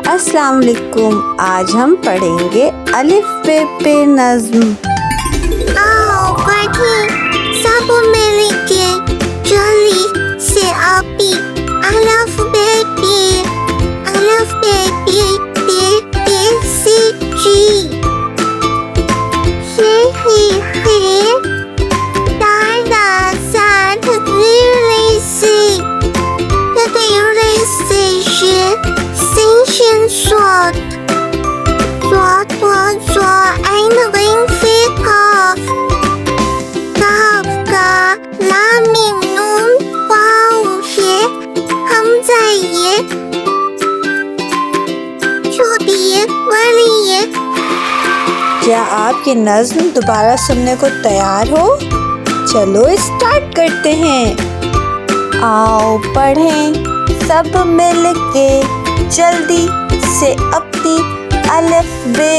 अस्सलाम वालेकुम। आज हम पढ़ेंगे अलिफ बे पे नज़्म। आओ पढ़ें सब मिलके जल्दी से अपनी अल्फ़ाबेट पे से जी से ही दादा साथ रे से新说做ein ring飞kaf kaf lamin nun वाव है हम जाइए छोड़िए बढ़िए। क्या आप ये नज़्म दोबारा सुनने को तैयार हो? चलो स्टार्ट करते हैं। आओ पढ़ें सब मिलके जल्दी से अपनी अलिफ बे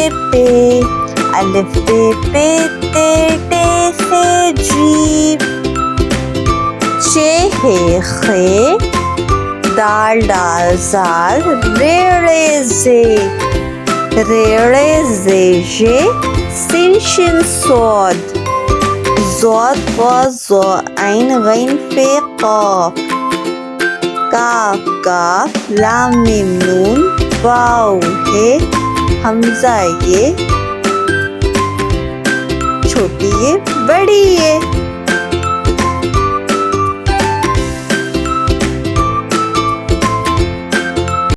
पे ते से जीप चे हे खे दाल जाल रे जे सिन सोद ज़ोद व ज़ो ऐन गैन फे क़ाफ काफ लाम मीम नून वाव है हमजा ये छोटी ये बड़ी ये।